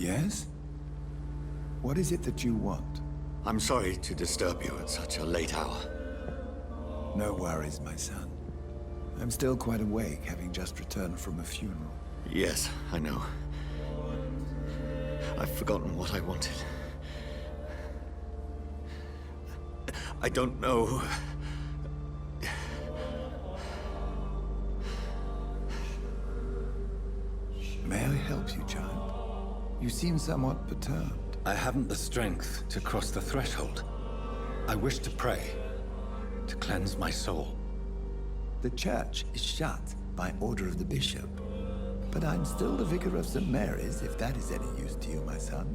Yes? What is it that you want? I'm sorry to disturb you at such a late hour. No worries, my son. I'm still quite awake, having just returned from a funeral. Yes, I know. I've forgotten what I wanted. I don't know. May I help you, child? You seem somewhat perturbed. I haven't the strength to cross the threshold. I wish to pray, to cleanse my soul. The church is shut by order of the bishop. But I'm still the vicar of St. Mary's, if that is any use to you, my son.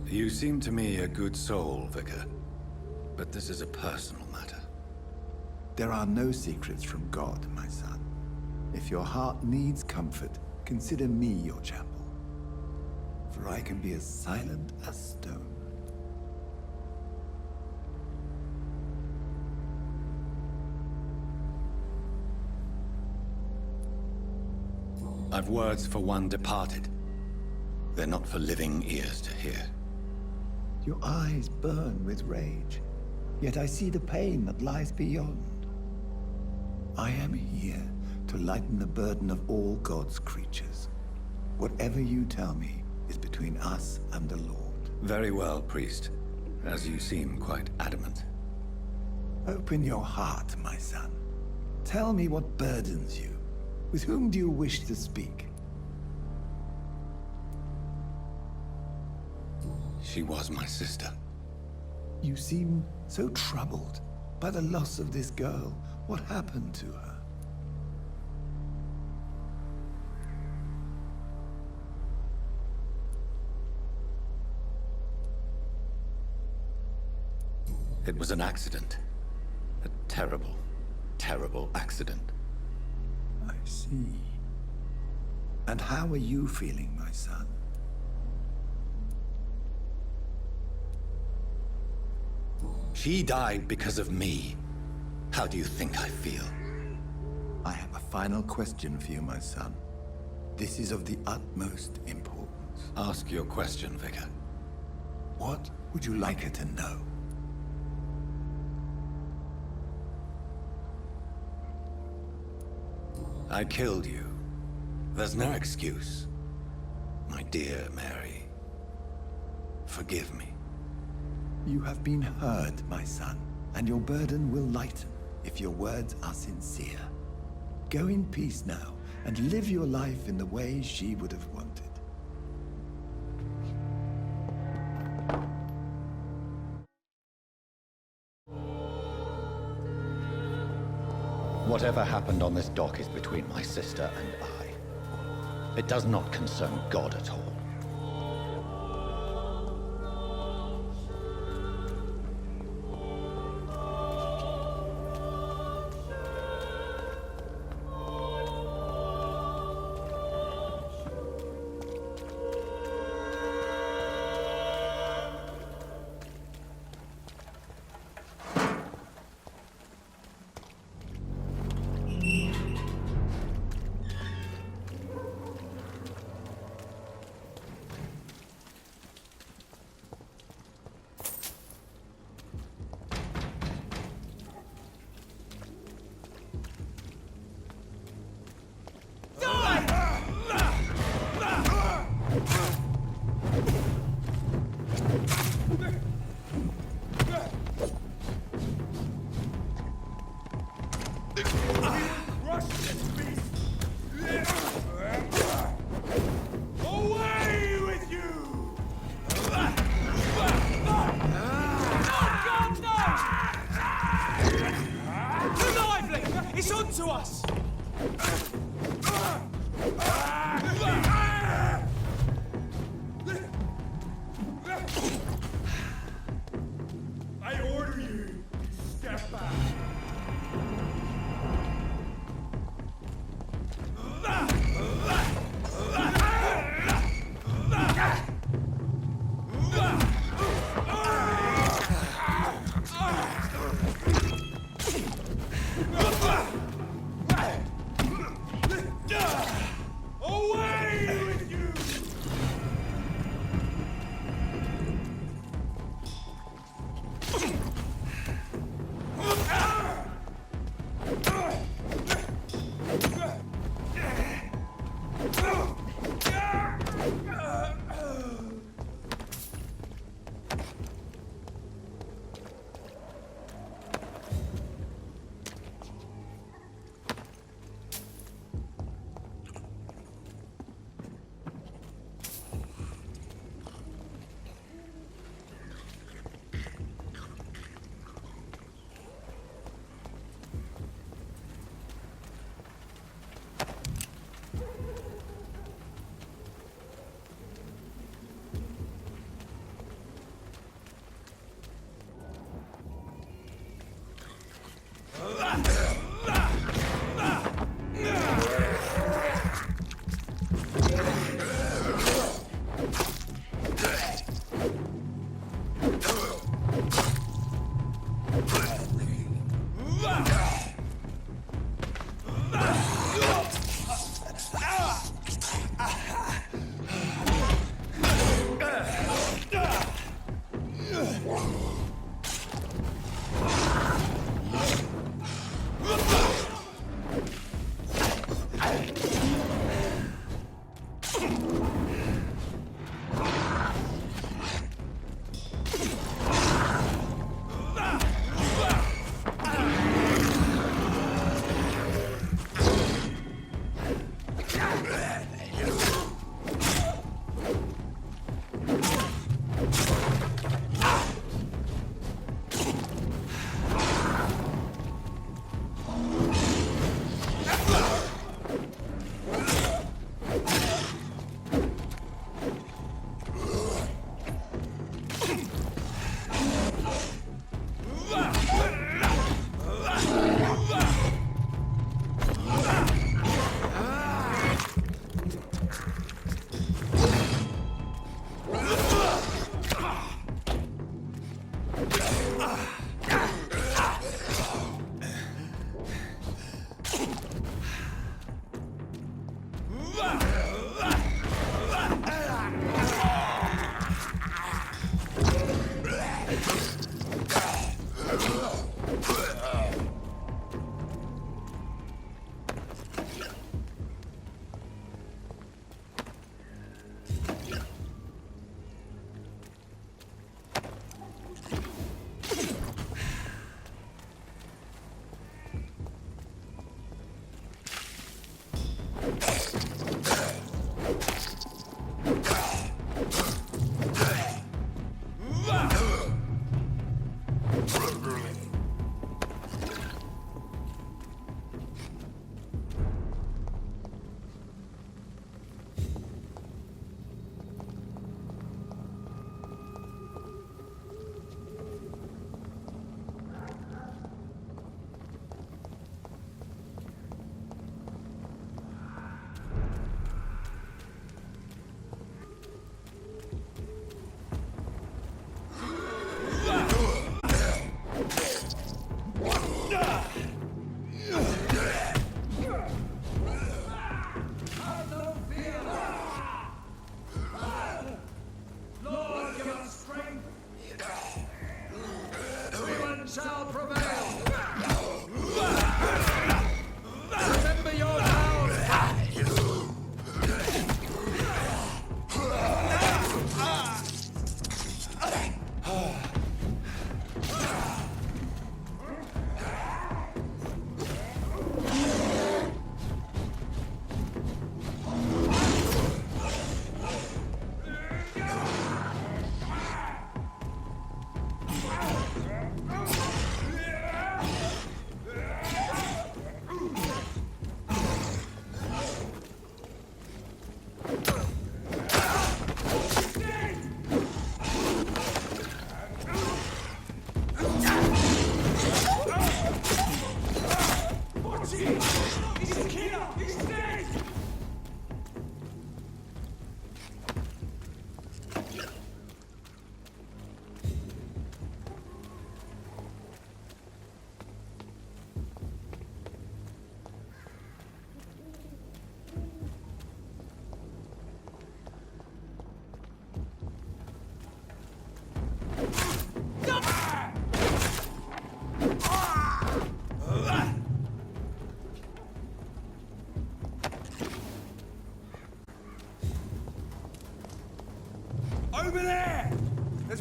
You seem to me a good soul, Vicar. But this is a personal matter. There are no secrets from God, my son. If your heart needs comfort, consider me your chapel. For I can be as silent as stone. I've words for one departed. They're not for living ears to hear. Your eyes burn with rage, yet I see the pain that lies beyond. I am here to lighten the burden of all God's creatures. Whatever you tell me is between us and the Lord. Very well, priest, as you seem quite adamant. Open your heart, my son. Tell me what burdens you. With whom do you wish to speak? She was my sister. You seem so troubled by the loss of this girl. What happened to her? It was an accident. A terrible, terrible accident. I see. And how are you feeling, my son? She died because of me. How do you think I feel? I have a final question for you, my son. This is of the utmost importance. Ask your question, Vicar. What would you like her to know? I killed you. There's no excuse. My dear Mary, forgive me. You have been heard, my son, and your burden will lighten if your words are sincere. Go in peace now, and live your life in the way she would have wanted. Whatever happened on this dock is between my sister and I. It does not concern God at all. Away with you!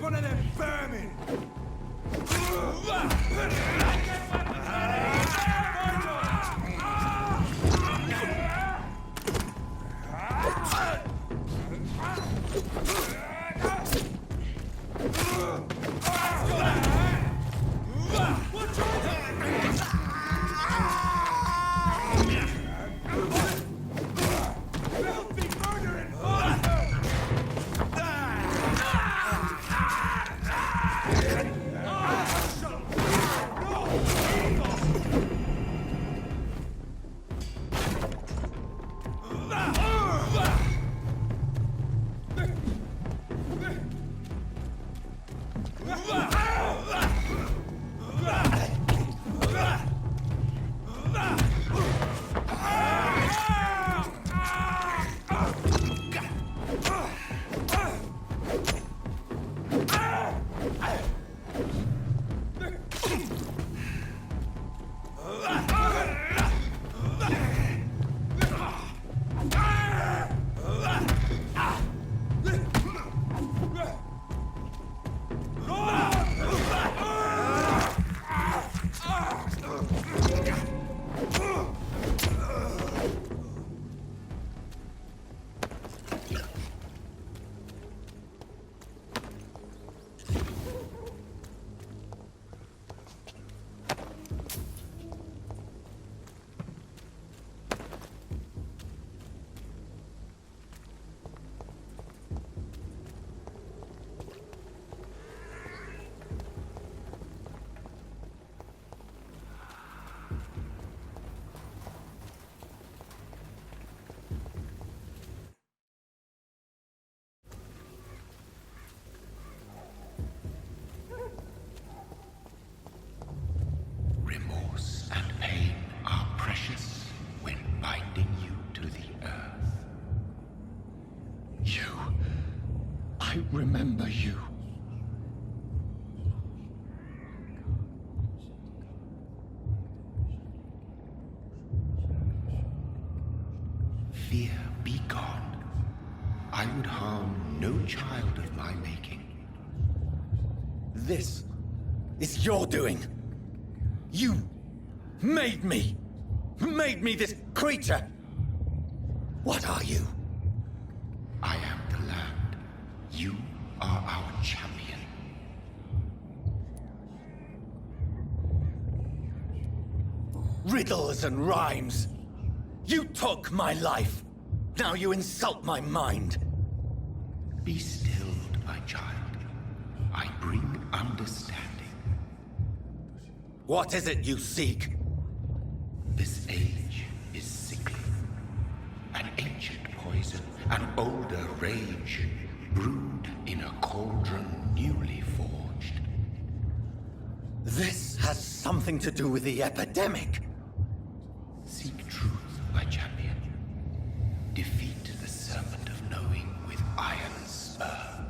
one of them vermin! Remorse and pain are precious when binding you to the earth. You. I remember you. Fear be gone. I would harm no child of my making. This is your doing. You made me this creature. What are you? I am the land. You are our champion. Riddles and rhymes. You took my life. Now you insult my mind. Be stilled, my child. I bring understanding. What is it you seek? This age is sickly. An ancient poison, an older rage, brewed in a cauldron newly forged. This has something to do with the epidemic. Seek truth, my champion. Defeat the serpent of knowing with iron spur.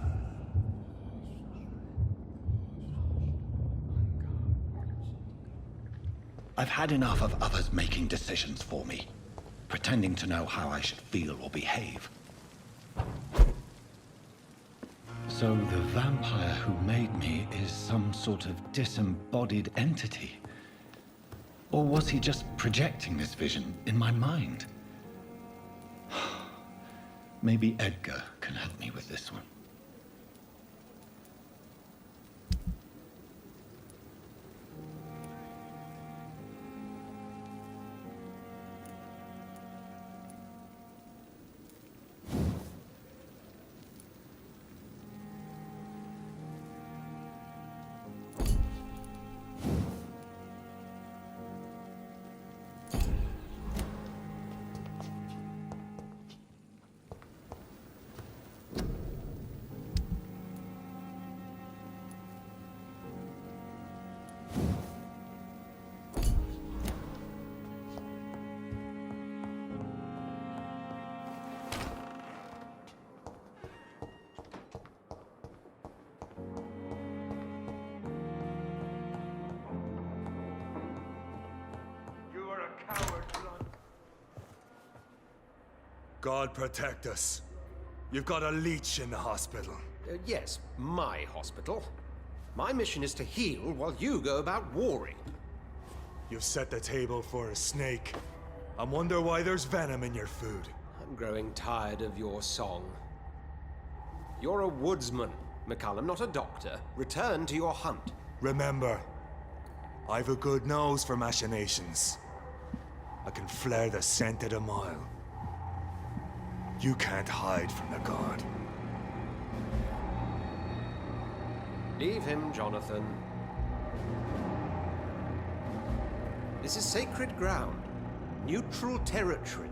I've had enough of others making decisions for me, pretending to know how I should feel or behave. So the vampire who made me is some sort of disembodied entity? Or was he just projecting this vision in my mind? Maybe Edgar can help me with this one. God protect us. You've got a leech in the hospital. Yes, my hospital. My mission is to heal while you go about warring. You've set the table for a snake. I wonder why there's venom in your food. I'm growing tired of your song. You're a woodsman, McCullum, not a doctor. Return to your hunt. Remember, I've a good nose for machinations. I can flare the scent at a mile. You can't hide from the god. Leave him, Jonathan. This is sacred ground. Neutral territory.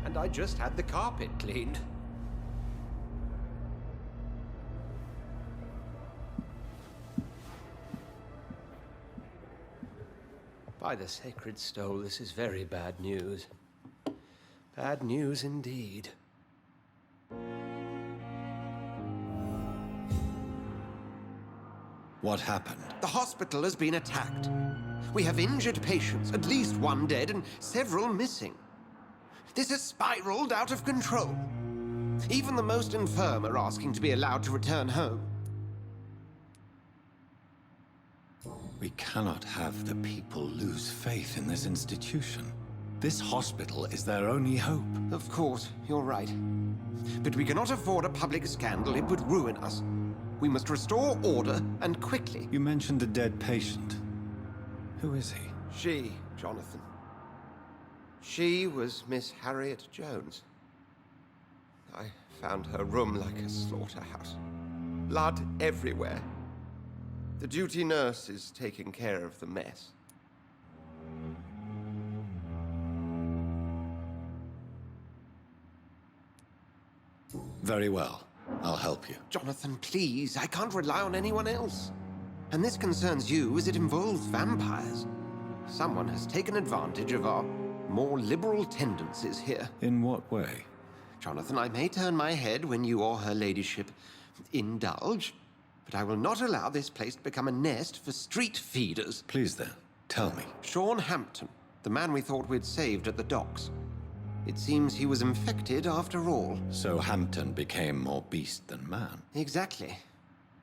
And I just had the carpet cleaned. By the sacred stole, this is very bad news. Bad news indeed. What happened? The hospital has been attacked. We have injured patients, at least one dead and several missing. This has spiraled out of control. Even the most infirm are asking to be allowed to return home. We cannot have the people lose faith in this institution. This hospital is their only hope. Of course, you're right. But we cannot afford a public scandal. It would ruin us. We must restore order, and quickly. You mentioned a dead patient. Who is he? She, Jonathan. She was Miss Harriet Jones. I found her room like a slaughterhouse. Blood everywhere. The duty nurse is taking care of the mess. Very well. I'll help you. Jonathan, please. I can't rely on anyone else. And this concerns you as it involves vampires. Someone has taken advantage of our more liberal tendencies here. In what way? Jonathan, I may turn my head when you or her ladyship indulge, but I will not allow this place to become a nest for street feeders. Please then, tell me. Sean Hampton, the man we thought we'd saved at the docks. It seems he was infected after all. So Hampton became more beast than man. Exactly.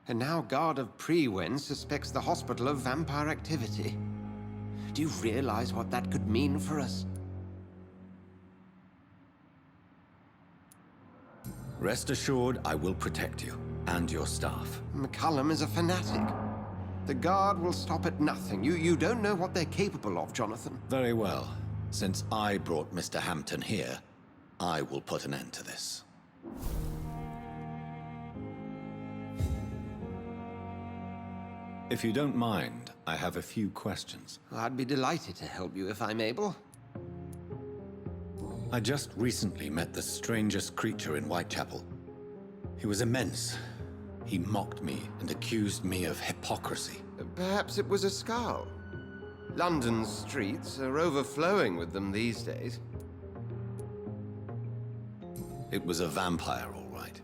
And now Guard of Prewen suspects the hospital of vampire activity. Do you realize what that could mean for us? Rest assured, I will protect you and your staff. McCullum is a fanatic. The Guard will stop at nothing. You don't know what they're capable of, Jonathan. Very well. Since I brought Mr. Hampton here, I will put an end to this. If you don't mind, I have a few questions. I'd be delighted to help you if I'm able. I just recently met the strangest creature in Whitechapel. He was immense. He mocked me and accused me of hypocrisy. Perhaps it was a skull. London's streets are overflowing with them these days. It was a vampire, all right.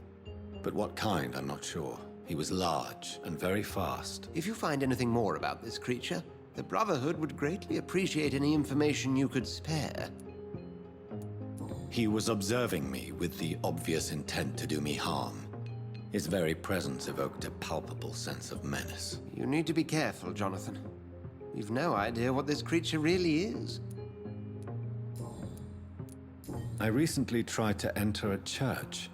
But what kind, I'm not sure. He was large and very fast. If you find anything more about this creature, the Brotherhood would greatly appreciate any information you could spare. He was observing me with the obvious intent to do me harm. His very presence evoked a palpable sense of menace. You need to be careful, Jonathan. You've no idea what this creature really is. I recently tried to enter a church.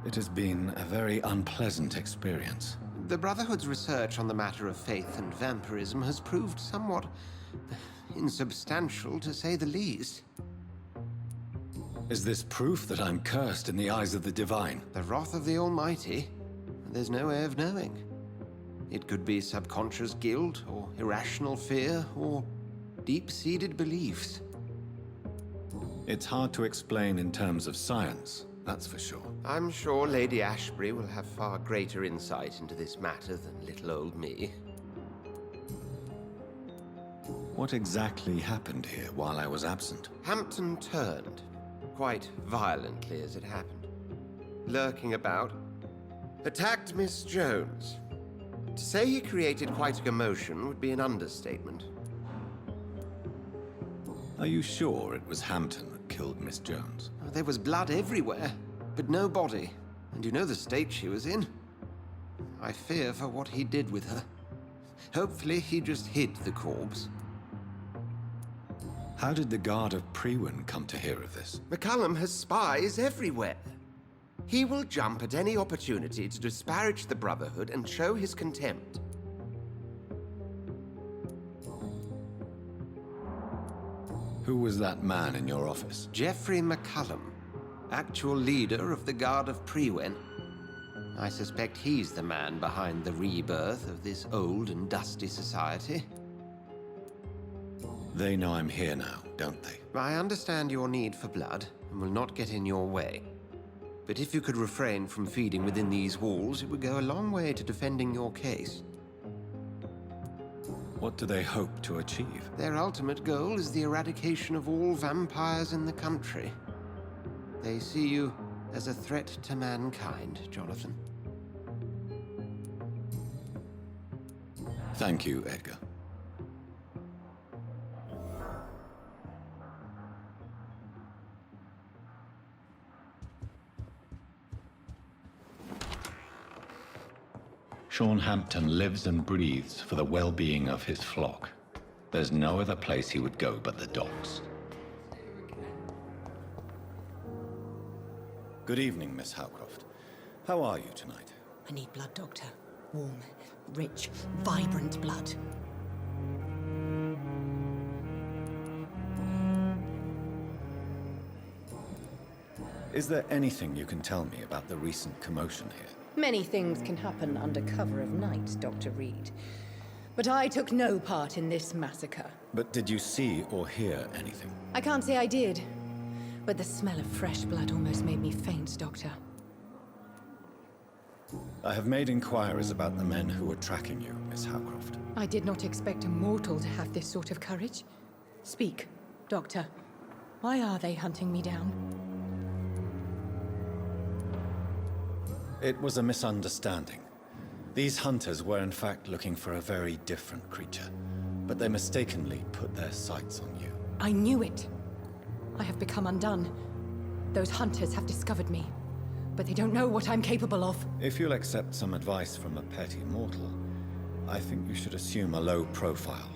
It has been a very unpleasant experience. The Brotherhood's research on the matter of faith and vampirism has proved somewhat insubstantial, to say the least. Is this proof that I'm cursed in the eyes of the divine? The wrath of the Almighty? There's no way of knowing. It could be subconscious guilt, or irrational fear, or deep-seated beliefs. It's hard to explain in terms of science, that's for sure. I'm sure Lady Ashbury will have far greater insight into this matter than little old me. What exactly happened here while I was absent? Hampton turned, quite violently as it happened. Lurking about, attacked Miss Jones. To say he created quite a commotion would be an understatement. Are you sure it was Hampton that killed Miss Jones? There was blood everywhere. but no body. And you know the state she was in. I fear for what he did with her. Hopefully he just hid the corpse. How did the Guard of Priwen come to hear of this? McCallum has spies everywhere. He will jump at any opportunity to disparage the Brotherhood and show his contempt. Who was that man in your office? Geoffrey McCallum, actual leader of the Guard of Priwen. I suspect he's the man behind the rebirth of this old and dusty society. They know I'm here now, don't they? I understand your need for blood and will not get in your way. But if you could refrain from feeding within these walls, it would go a long way to defending your case. What do they hope to achieve? Their ultimate goal is the eradication of all vampires in the country. They see you as a threat to mankind, Jonathan. Thank you, Edgar. Sean Hampton lives and breathes for the well-being of his flock. There's no other place he would go but the docks. Good evening, Miss Howcroft. How are you tonight? I need blood, Doctor. Warm, rich, vibrant blood. Is there anything you can tell me about the recent commotion here? Many things can happen under cover of night, Dr. Reed. But I took no part in this massacre. But did you see or hear anything? I can't say I did. But the smell of fresh blood almost made me faint, Doctor. I have made inquiries about the men who were tracking you, Miss Howcroft. I did not expect a mortal to have this sort of courage. Speak, Doctor. Why are they hunting me down? It was a misunderstanding. These hunters were in fact looking for a very different creature, but they mistakenly put their sights on you. I knew it. I have become undone. Those hunters have discovered me, but they don't know what I'm capable of. If you'll accept some advice from a petty mortal, I think you should assume a low profile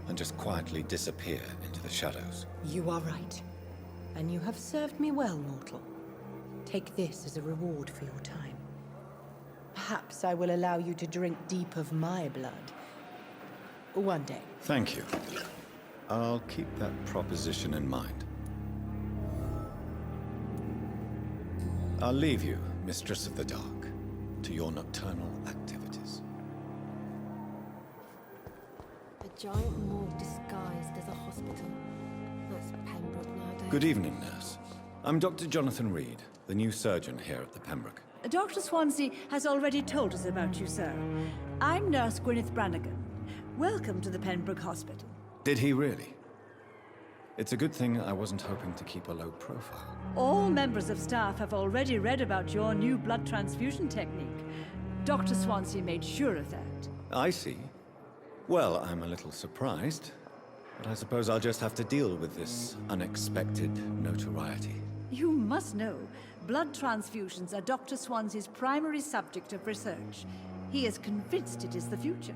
and just quietly disappear into the shadows. You are right. And you have served me well, mortal. Take this as a reward for your time. Perhaps I will allow you to drink deep of my blood. One day. Thank you. I'll keep that proposition in mind. I'll leave you, Mistress of the Dark, to your nocturnal activities. A giant morgue disguised as a hospital. That's Pembroke nowadays. Good evening, nurse. I'm Dr. Jonathan Reed, the new surgeon here at the Pembroke. Dr. Swansea has already told us about you, sir. I'm Nurse Gwyneth Brannigan. Welcome to the Pembroke Hospital. Did he really? It's a good thing I wasn't hoping to keep a low profile. All members of staff have already read about your new blood transfusion technique. Dr. Swansea made sure of that. I see. Well, I'm a little surprised, but I suppose I'll just have to deal with this unexpected notoriety. You must know, blood transfusions are Dr. Swansea's primary subject of research. He is convinced it is the future.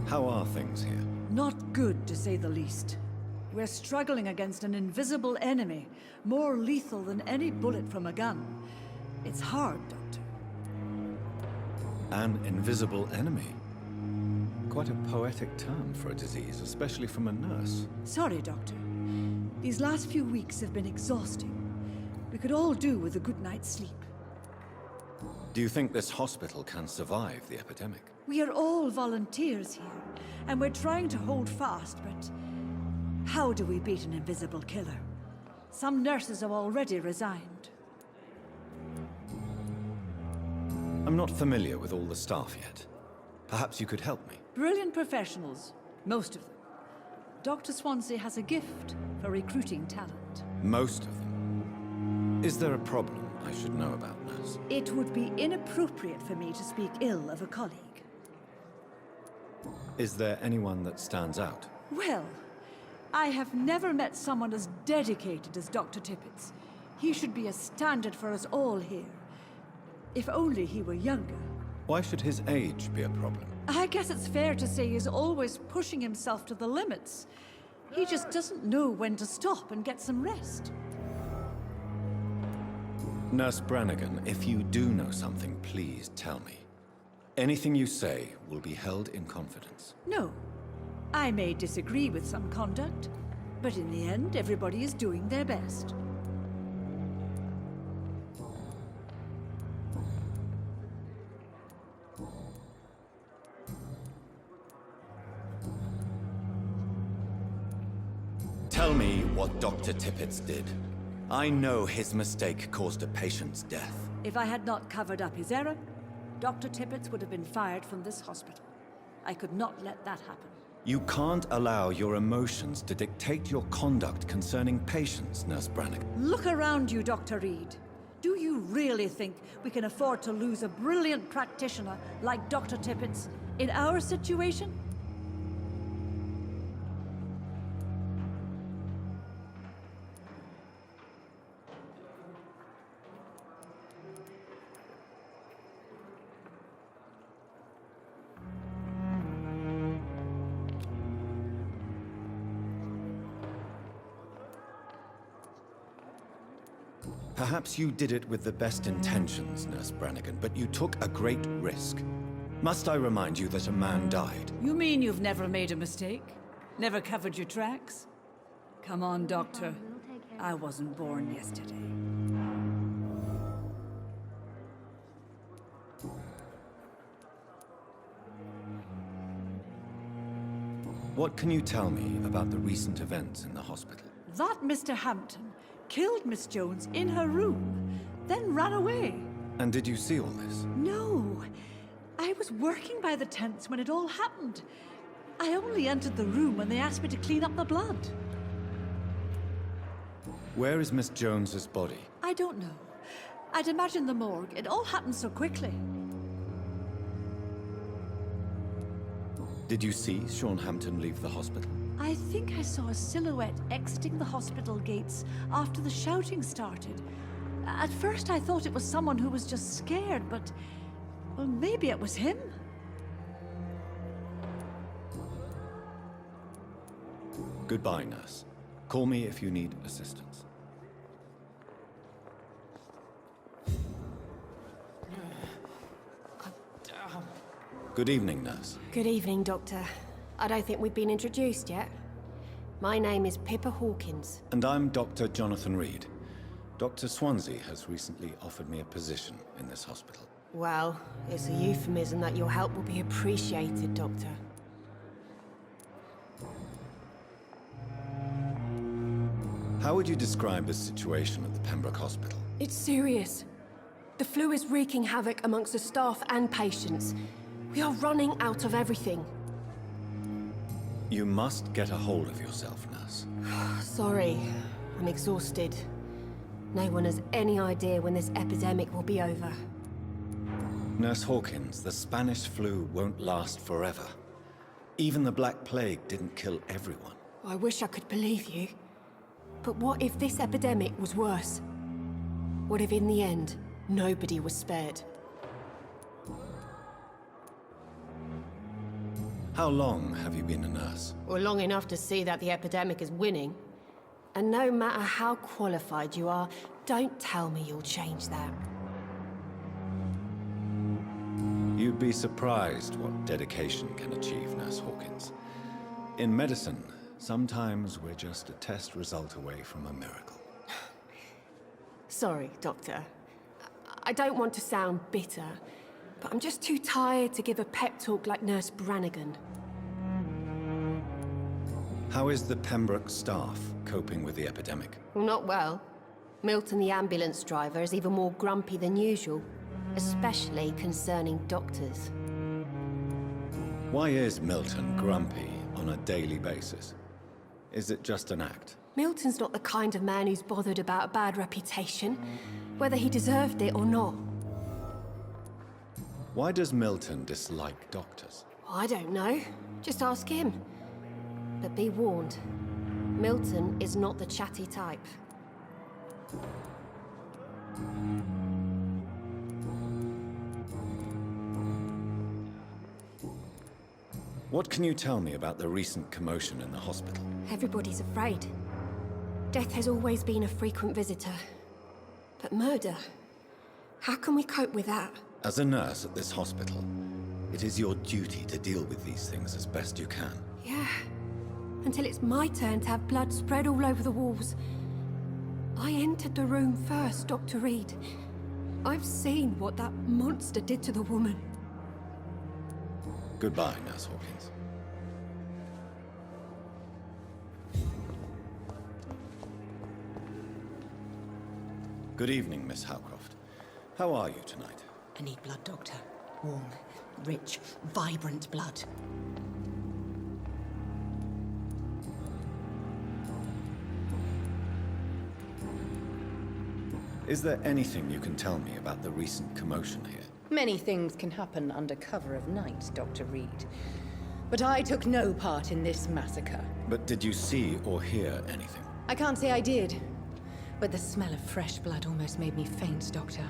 How are things here? Not good, to say the least. We're struggling against an invisible enemy, more lethal than any bullet from a gun. It's hard, Doctor. An invisible enemy? Quite a poetic term for a disease, especially from a nurse. Sorry, Doctor. These last few weeks have been exhausting. We could all do with a good night's sleep. Do you think this hospital can survive the epidemic? We are all volunteers here, and we're trying to hold fast, but how do we beat an invisible killer? Some nurses have already resigned. I'm not familiar with all the staff yet. Perhaps you could help me. Brilliant professionals, most of them. Dr. Swansea has a gift for recruiting talent. Most of them. Is there a problem I should know about, nurse? It would be inappropriate for me to speak ill of a colleague. Is there anyone that stands out? Well, I have never met someone as dedicated as Dr. Tippett. He should be a standard for us all here. If only he were younger. Why should his age be a problem? I guess it's fair to say he's always pushing himself to the limits. He just doesn't know when to stop and get some rest. Nurse Brannigan, if you do know something, please tell me. Anything you say will be held in confidence. No. I may disagree with some conduct, but in the end, everybody is doing their best. Tell me what Dr. Tippett did. I know his mistake caused a patient's death. If I had not covered up his error, Dr. Tippett would have been fired from this hospital. I could not let that happen. You can't allow your emotions to dictate your conduct concerning patients, Nurse Brannigan. Look around you, Dr. Reed. Do you really think we can afford to lose a brilliant practitioner like Dr. Tippett in our situation? Perhaps you did it with the best intentions, Nurse Brannigan, but you took a great risk. Must I remind you that a man died? You mean you've never made a mistake? Never covered your tracks? Come on, Doctor. I wasn't born yesterday. What can you tell me about the recent events in the hospital? That Mr. Hampton killed Miss Jones in her room, then ran away. And did you see all this? No. I was working by the tents when it all happened. I only entered the room when they asked me to clean up the blood. Where is Miss Jones's body? I don't know. I'd imagine the morgue. It all happened so quickly. Did you see Sean Hampton leave the hospital? I think I saw a silhouette exiting the hospital gates after the shouting started. At first I thought it was someone who was just scared, but... well, maybe it was him? Goodbye, nurse. Call me if you need assistance. Good evening, nurse. Good evening, Doctor. I don't think we've been introduced yet. My name is Pippa Hawkins. And I'm Dr. Jonathan Reed. Dr. Swansea has recently offered me a position in this hospital. Well, it's a euphemism that your help will be appreciated, Doctor. How would you describe the situation at the Pembroke Hospital? It's serious. The flu is wreaking havoc amongst the staff and patients. We are running out of everything. You must get a hold of yourself, nurse. Sorry, I'm exhausted. No one has any idea when this epidemic will be over. Nurse Hawkins, the Spanish flu won't last forever. Even the Black Plague didn't kill everyone. I wish I could believe you. But what if this epidemic was worse? What if in the end, nobody was spared? How long have you been a nurse? Well, long enough to see that the epidemic is winning. And no matter how qualified you are, don't tell me you'll change that. You'd be surprised what dedication can achieve, Nurse Hawkins. In medicine, sometimes we're just a test result away from a miracle. Sorry, Doctor. I don't want to sound bitter, but I'm just too tired to give a pep talk like Nurse Brannigan. How is the Pembroke staff coping with the epidemic? Well, not well. Milton, the ambulance driver, is even more grumpy than usual, especially concerning doctors. Why is Milton grumpy on a daily basis? Is it just an act? Milton's not the kind of man who's bothered about a bad reputation, whether he deserved it or not. Why does Milton dislike doctors? I don't know. Just ask him. But be warned, Milton is not the chatty type. What can you tell me about the recent commotion in the hospital? Everybody's afraid. Death has always been a frequent visitor. But murder? How can we cope with that? As a nurse at this hospital, it is your duty to deal with these things as best you can. Yeah. Until it's my turn to have blood spread all over the walls. I entered the room first, Dr. Reed. I've seen what that monster did to the woman. Goodbye, Nurse Hawkins. Good evening, Miss Howcroft. How are you tonight? I need blood, Doctor. Warm, rich, vibrant blood. Is there anything you can tell me about the recent commotion here? Many things can happen under cover of night, Dr. Reed. But I took no part in this massacre. But did you see or hear anything? I can't say I did. But the smell of fresh blood almost made me faint, Doctor.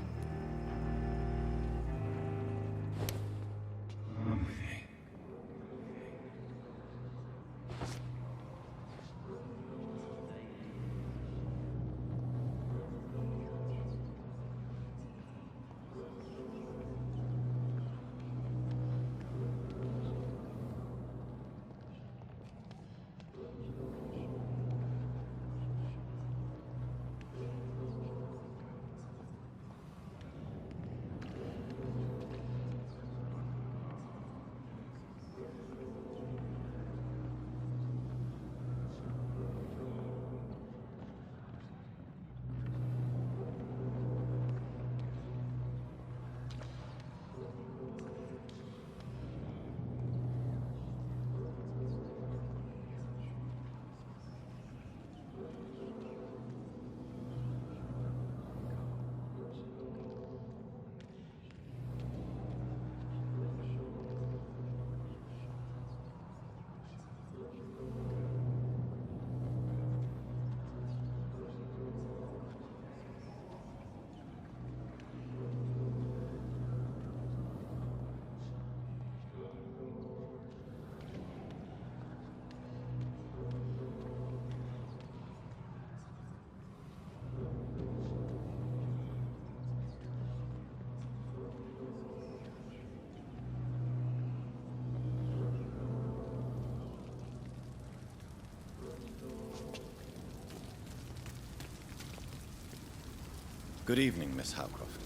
Good evening, Miss Howcroft.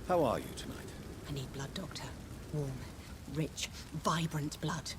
How are you tonight? I need blood, Doctor. Warm, rich, vibrant blood.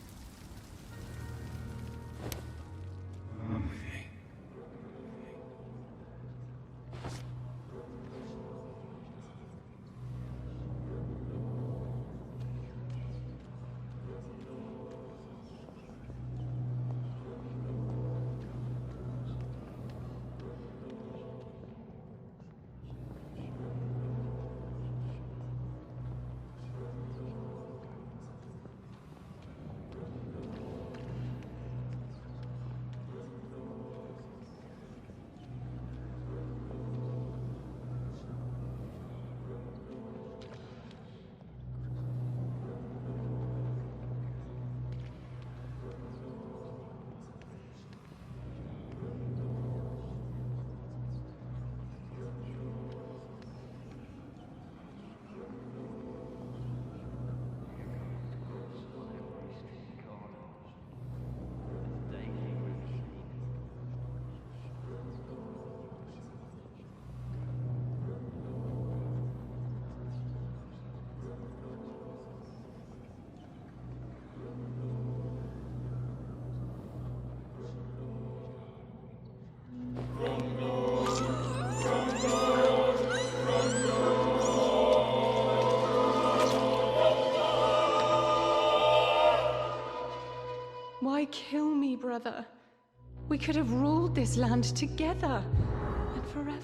Why kill me, brother? We could have ruled this land together and forever.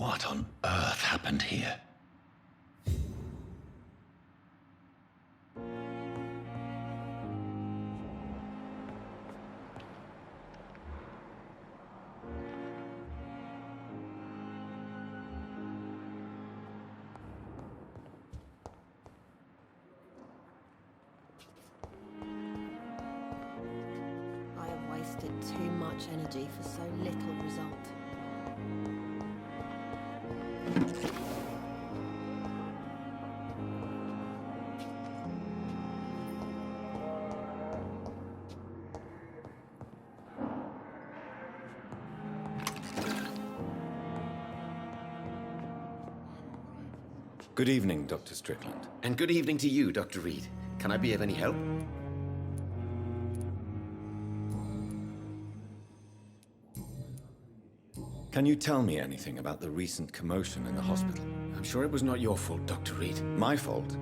What on earth happened here? I have wasted too much energy for so little result. Good evening, Dr. Strickland. And good evening to you, Dr. Reed. Can I be of any help? Can you tell me anything about the recent commotion in the hospital? I'm sure it was not your fault, Dr. Reed. My fault?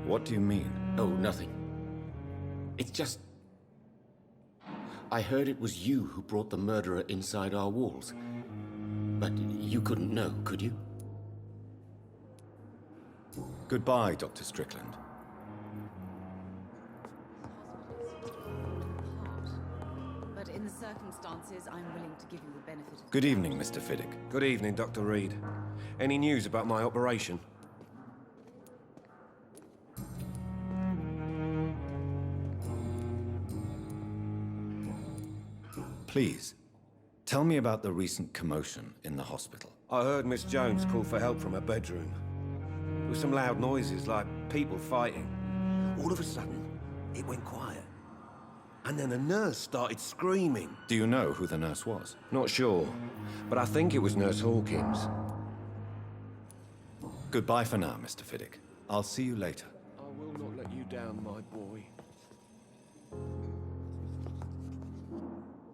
What do you mean? Oh, nothing. It's just... I heard it was you who brought the murderer inside our walls. But you couldn't know, could you? Goodbye, Dr. Strickland. But in the circumstances, I'm willing to give you the benefit of... Good evening, Mr. Fiddick. Good evening, Dr. Reed. Any news about my operation? Please, tell me about the recent commotion in the hospital. I heard Miss Jones call for help from her bedroom. There were some loud noises, like people fighting. All of a sudden, it went quiet. And then a nurse started screaming. Do you know who the nurse was? Not sure, but I think it was Nurse Hawkins. Goodbye for now, Mr. Fiddick. I'll see you later. I will not let you down, my boy.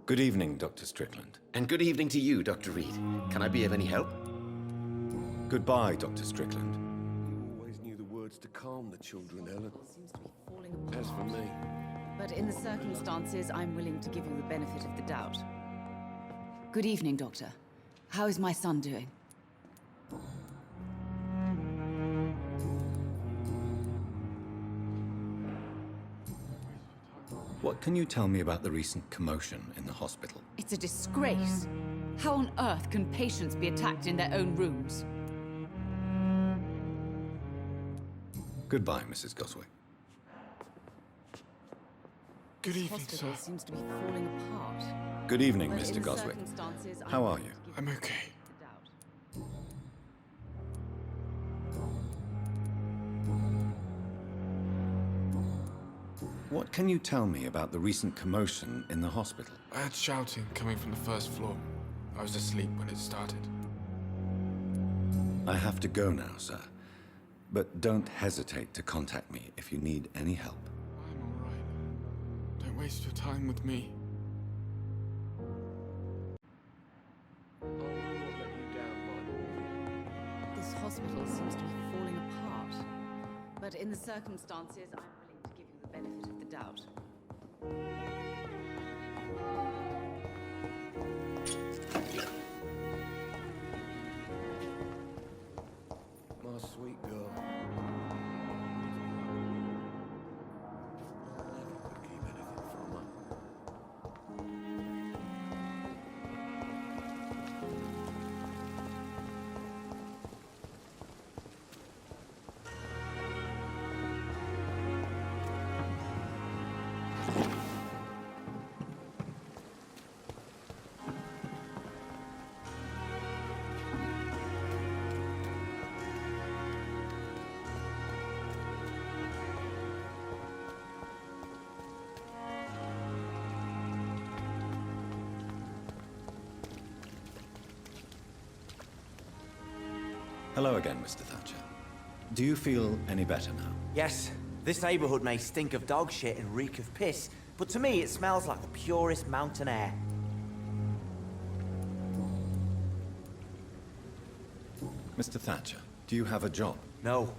Good evening, Dr. Strickland. And good evening to you, Dr. Reed. Can I be of any help? Goodbye, Dr. Strickland. You always knew the words to calm the children, Ellen. Seems to be falling apart. As for me, But in the circumstances, I'm willing to give you the benefit of the doubt. Good evening, Doctor. How is my son doing? What can you tell me about the recent commotion in the hospital? It's a disgrace. How on earth can patients be attacked in their own rooms? Goodbye, Mrs. Goswick. Good This evening, hospital sir. seems to be falling apart. Good evening, But Mr. in the Goswick. circumstances, I'm How are willing you? to give I'm the okay. benefit of the doubt. What can you tell me about the recent commotion in the hospital? I had shouting coming from the first floor. I was asleep when it started. I have to go now, sir. But don't hesitate to contact me if you need any help. I'm all right. Don't waste your time with me. I will not let you down, my boy. This hospital seems to be falling apart. But in the circumstances, I'm willing to give you the benefit of the doubt. My sweet girl. I never could keep anything from her. Hello again, Mr. Thatcher. Do you feel any better now? Yes, this neighborhood may stink of dog shit and reek of piss, but to me it smells like the purest mountain air. Mr. Thatcher, do you have a job? No.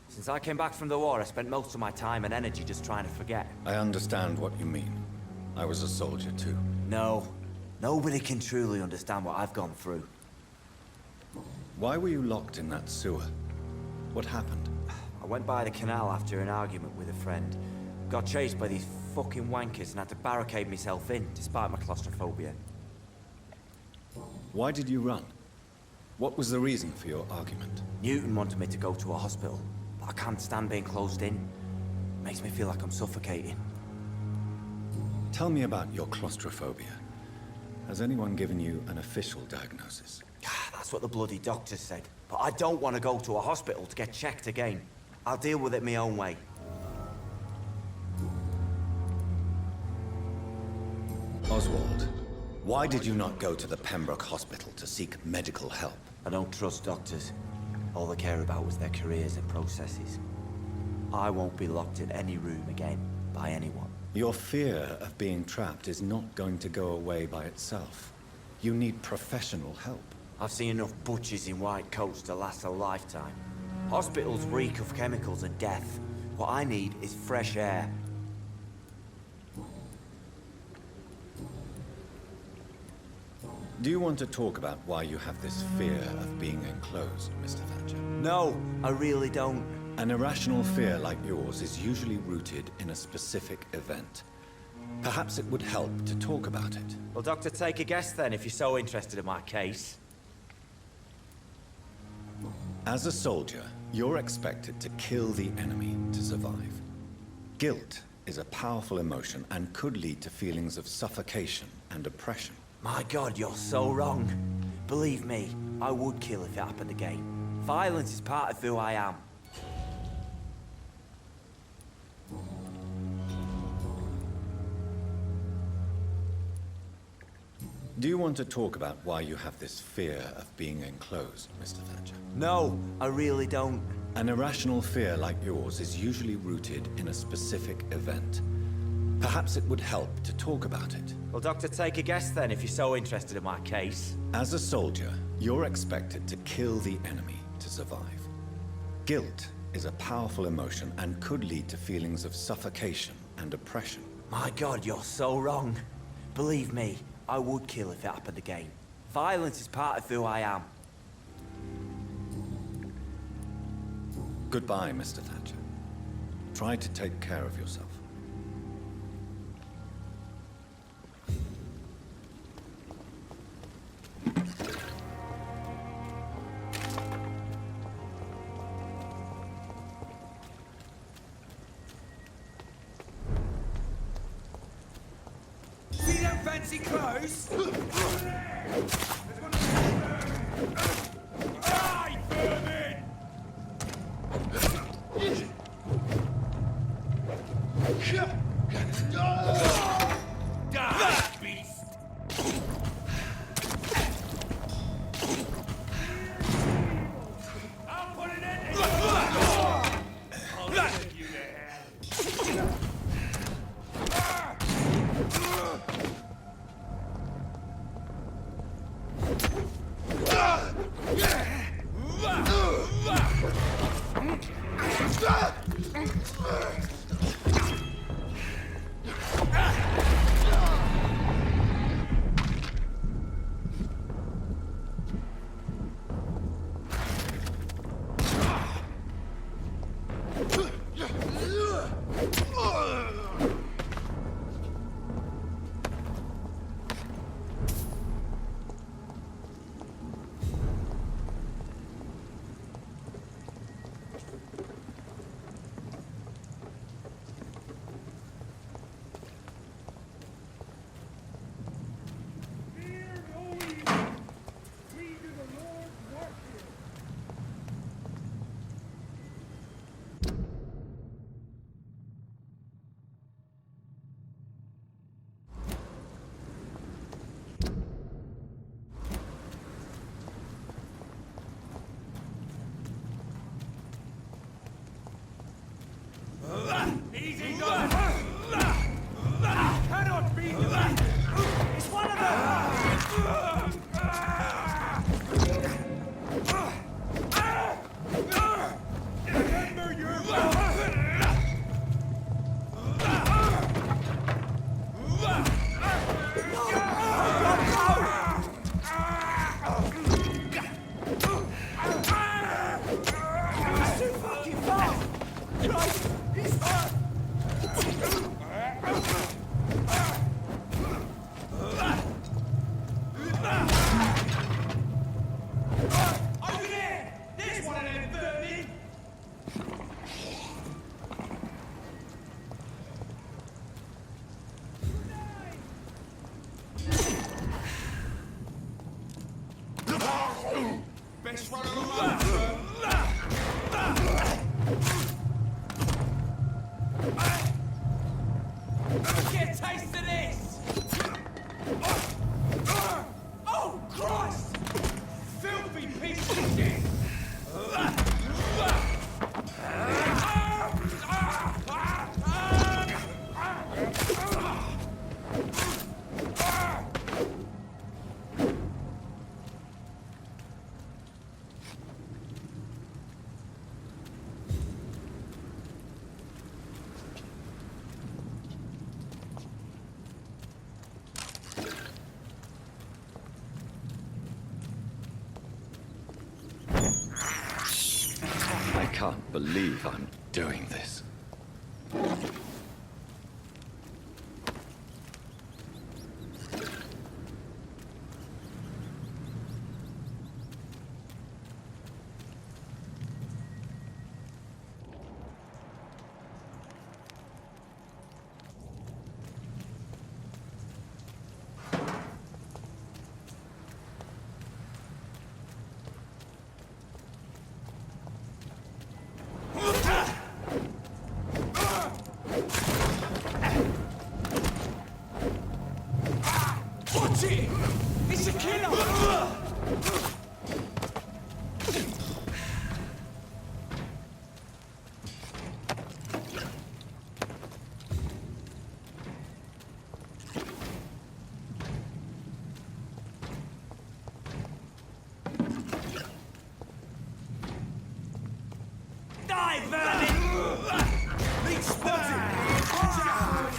Since I came back from the war, I spent most of my time and energy just trying to forget. I understand what you mean. I was a soldier too. No. Nobody can truly understand what I've gone through. Why were you locked in that sewer? What happened? I went by the canal after an argument with a friend. Got chased by these fucking wankers and had to barricade myself in, despite my claustrophobia. Why did you run? What was the reason for your argument? Newton wanted me to go to a hospital, but I can't stand being closed in. Makes me feel like I'm suffocating. Tell me about your claustrophobia. Has anyone given you an official diagnosis? That's what the bloody doctor said. But I don't want to go to a hospital to get checked again. I'll deal with it my own way. Oswald, why did you not go to the Pembroke Hospital to seek medical help? I don't trust doctors. All they care about was their careers and processes. I won't be locked in any room again by anyone. Your fear of being trapped is not going to go away by itself. You need professional help. I've seen enough butchers in white coats to last a lifetime. Hospitals reek of chemicals and death. What I need is fresh air. Do you want to talk about why you have this fear of being enclosed, Mr. Thatcher? No, I really don't. An irrational fear like yours is usually rooted in a specific event. Perhaps it would help to talk about it. Well, Doctor, take a guess then, if you're so interested in my case. As a soldier, you're expected to kill the enemy to survive. Guilt is a powerful emotion and could lead to feelings of suffocation and oppression. My God, you're so wrong. Believe me, I would kill if it happened again. Violence is part of who I am. Do you want to talk about why you have this fear of being enclosed, Mr. Thatcher? No, I really don't. An irrational fear like yours is usually rooted in a specific event. Perhaps it would help to talk about it. Well, Doctor, take a guess then, if you're so interested in my case. As a soldier, you're expected to kill the enemy to survive. Guilt is a powerful emotion and could lead to feelings of suffocation and oppression. My God, you're so wrong. Believe me, I would kill if it happened again. Violence is part of who I am. Goodbye, Mr. Thatcher. Try to take care of yourself. See them fancy clothes? Aye, vermin! Die, beast! I'll put an end to you! I'll send you to hell! get a taste of this! Oh, Christ! Filthy piece of shit! I can't believe I'm doing this. Watch it! It's a killer! Die, vermin! Leech spotted! Watch out!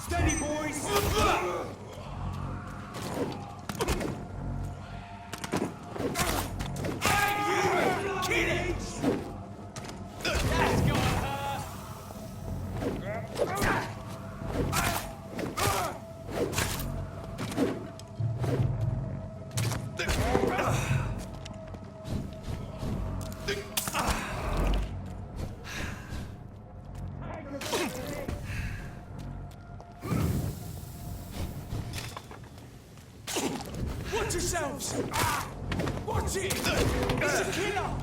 Steady, boys! moves! Watch it! It's a killer!